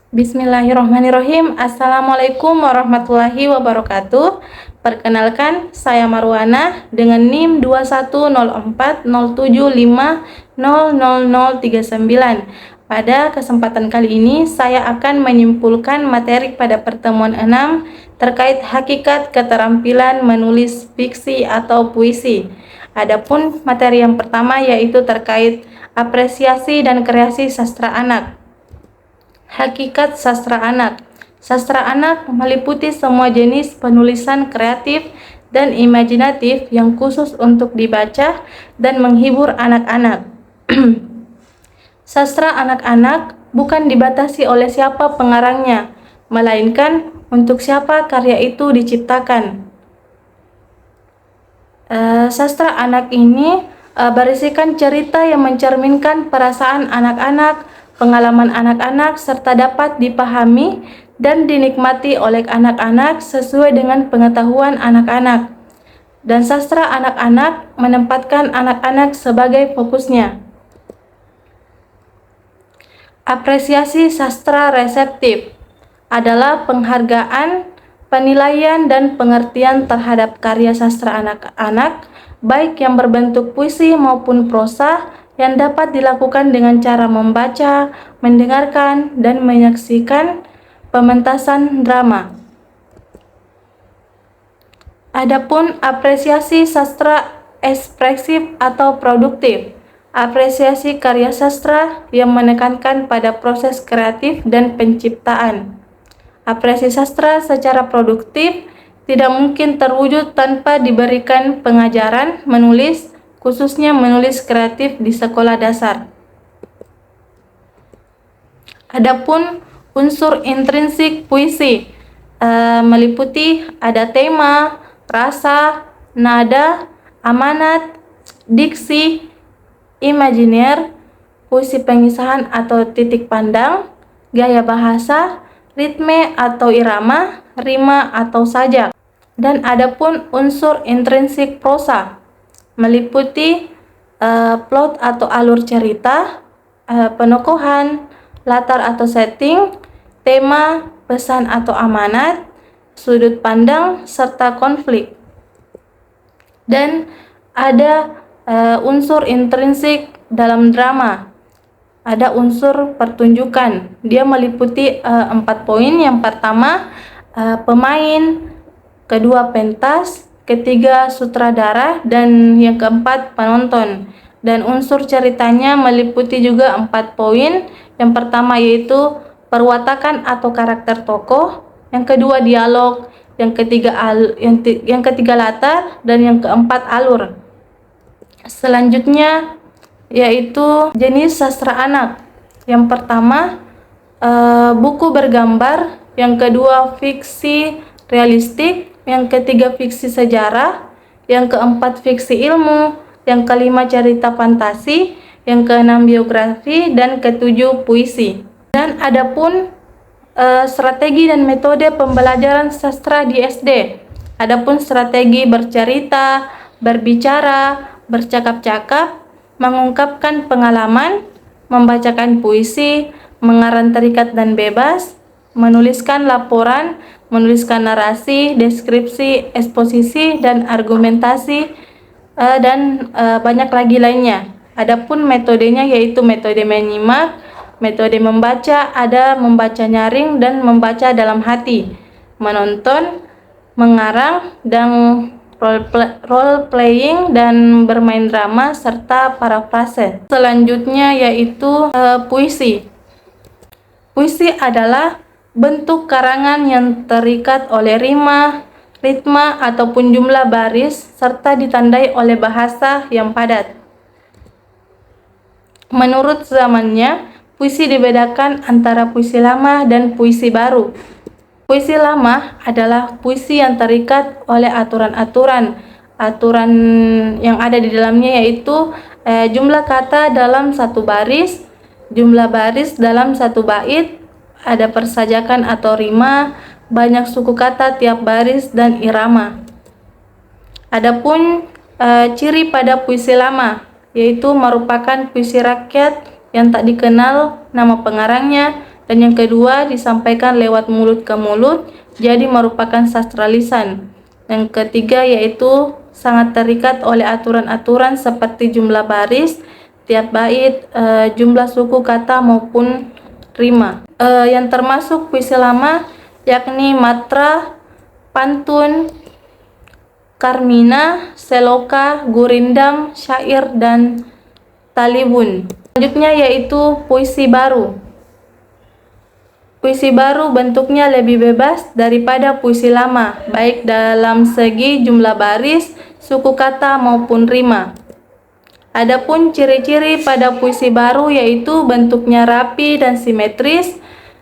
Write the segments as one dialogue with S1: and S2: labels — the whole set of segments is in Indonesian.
S1: Bismillahirrahmanirrahim. Assalamualaikum warahmatullahi wabarakatuh. Perkenalkan, saya Marwana dengan NIM 210407500039. Pada kesempatan kali ini, saya akan menyimpulkan materi pada pertemuan 6 terkait hakikat keterampilan menulis fiksi atau puisi. Adapun materi yang pertama yaitu terkait apresiasi dan kreasi sastra anak. Hakikat sastra anak. Sastra anak meliputi semua jenis penulisan kreatif dan imajinatif yang khusus untuk dibaca dan menghibur anak-anak. Sastra anak-anak bukan dibatasi oleh siapa pengarangnya, melainkan untuk siapa karya itu diciptakan. Sastra anak ini berisikan cerita yang mencerminkan perasaan anak-anak, pengalaman anak-anak, serta dapat dipahami dan dinikmati oleh anak-anak sesuai dengan pengetahuan anak-anak. Dan sastra anak-anak menempatkan anak-anak sebagai fokusnya. Apresiasi sastra reseptif adalah penghargaan, penilaian, dan pengertian terhadap karya sastra anak-anak, baik yang berbentuk puisi maupun prosa, yang dapat dilakukan dengan cara membaca, mendengarkan, dan menyaksikan pementasan drama. Adapun apresiasi sastra ekspresif atau produktif, apresiasi karya sastra yang menekankan pada proses kreatif dan penciptaan. Apresiasi sastra secara produktif tidak mungkin terwujud tanpa diberikan pengajaran menulis, khususnya menulis kreatif di sekolah dasar. Adapun unsur intrinsik puisi meliputi ada tema, rasa, nada, amanat, diksi, imajiner, puisi pengisahan atau titik pandang, gaya bahasa, ritme atau irama, rima atau sajak. Dan adapun unsur intrinsik prosa meliputi plot atau alur cerita, penokohan, latar atau setting, tema, pesan atau amanat, sudut pandang, serta konflik. Dan ada unsur intrinsik dalam drama. Ada unsur pertunjukan. Dia meliputi 4 poin. Yang pertama, pemain, kedua pentas, ketiga sutradara, dan yang keempat penonton. Dan unsur ceritanya meliputi juga 4 poin. Yang pertama yaitu perwatakan atau karakter tokoh, yang kedua dialog, yang ketiga latar, dan yang keempat alur. Selanjutnya yaitu jenis sastra anak. Yang pertama buku bergambar, yang kedua fiksi realistik, yang ketiga fiksi sejarah, yang keempat fiksi ilmu, yang kelima cerita fantasi, yang keenam biografi, dan ketujuh puisi. Dan adapun strategi dan metode pembelajaran sastra di SD. Adapun strategi bercerita, berbicara, bercakap-cakap, mengungkapkan pengalaman, membacakan puisi, mengarang terikat dan bebas, menuliskan laporan, menuliskan narasi, deskripsi, eksposisi, dan argumentasi, dan banyak lagi lainnya. Adapun metodenya yaitu metode menyimak, metode membaca, ada membaca nyaring dan membaca dalam hati, menonton, mengarang, dan role playing dan bermain drama, serta parafrase. Selanjutnya yaitu puisi. Puisi adalah bentuk karangan yang terikat oleh rima, ritma, ataupun jumlah baris, serta ditandai oleh bahasa yang padat. Menurut zamannya, puisi dibedakan antara puisi lama dan puisi baru. Puisi lama adalah puisi yang terikat oleh aturan-aturan yang ada di dalamnya, yaitu jumlah kata dalam satu baris, jumlah baris dalam satu bait, ada persajakan atau rima, banyak suku kata tiap baris, dan irama. Adapun ciri pada puisi lama yaitu merupakan puisi rakyat yang tak dikenal nama pengarangnya, Dan yang kedua, disampaikan lewat mulut ke mulut, jadi merupakan sastra lisan. Yang ketiga yaitu sangat terikat oleh aturan-aturan seperti jumlah baris, tiap bait, jumlah suku kata maupun rima. Yang termasuk puisi lama yakni matra, pantun, karmina, seloka, gurindam, syair, dan talibun. Selanjutnya yaitu puisi baru. Puisi baru bentuknya lebih bebas daripada puisi lama, baik dalam segi jumlah baris, suku kata maupun rima. Adapun ciri-ciri pada puisi baru yaitu bentuknya rapi dan simetris.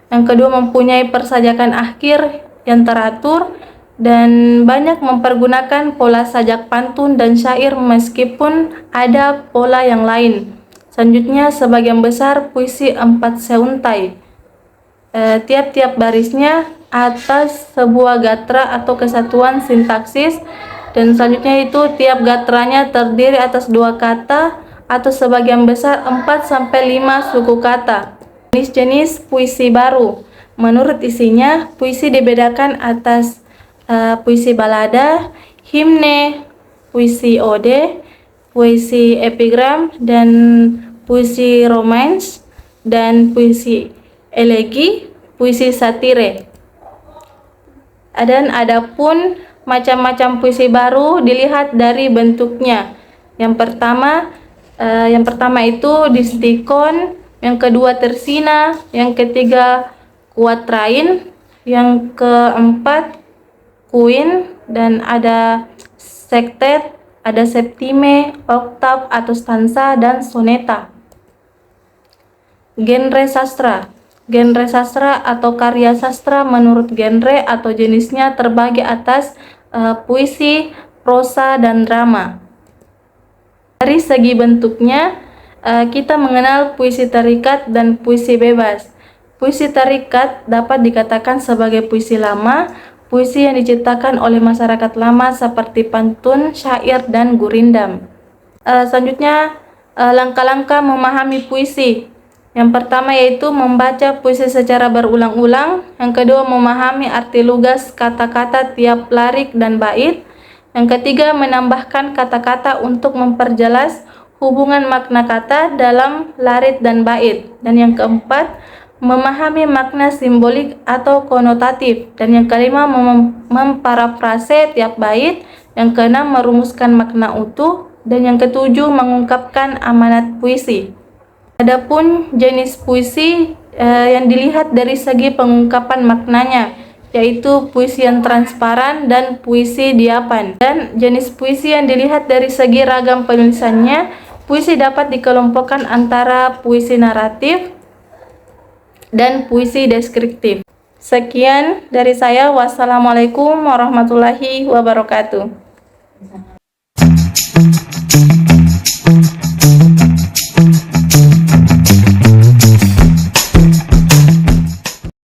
S1: Yang kedua, mempunyai persajakan akhir yang teratur dan banyak mempergunakan pola sajak pantun dan syair meskipun ada pola yang lain. Selanjutnya, sebagian besar puisi 4 seuntai. Tiap-tiap barisnya atas sebuah gatra atau kesatuan sintaksis, dan selanjutnya itu tiap gatranya terdiri atas 2 kata atau sebagian besar 4-5 suku kata. Jenis-jenis puisi baru. Menurut isinya, puisi dibedakan atas puisi balada, himne, puisi ode, puisi epigram, dan puisi romance, dan puisi elegi, puisi satire. Dan adapun macam-macam puisi baru dilihat dari bentuknya. Yang pertama itu distikon, yang kedua tersina, yang ketiga kuatrain, yang keempat kuin, dan ada sektet, ada septime, oktav atau stansa, dan soneta. Genre sastra. Genre sastra atau karya sastra menurut genre atau jenisnya terbagi atas puisi, prosa, dan drama. Dari segi bentuknya, kita mengenal puisi terikat dan puisi bebas. Puisi terikat dapat dikatakan sebagai puisi lama, puisi yang diciptakan oleh masyarakat lama seperti pantun, syair, dan gurindam. Selanjutnya, langkah-langkah memahami puisi. Yang pertama yaitu membaca puisi secara berulang-ulang. Yang kedua, memahami arti lugas kata-kata tiap larik dan bait. Yang ketiga, menambahkan kata-kata untuk memperjelas hubungan makna kata dalam larit dan bait. Dan yang keempat, memahami makna simbolik atau konotatif. Dan yang kelima, memparafrase tiap bait. Yang keenam, merumuskan makna utuh. Dan yang ketujuh, mengungkapkan amanat puisi. Adapun jenis puisi yang dilihat dari segi pengungkapan maknanya, yaitu puisi yang transparan dan puisi diapan. Dan jenis puisi yang dilihat dari segi ragam penulisannya, puisi dapat dikelompokkan antara puisi naratif dan puisi deskriptif. Sekian dari saya. Wassalamualaikum warahmatullahi wabarakatuh.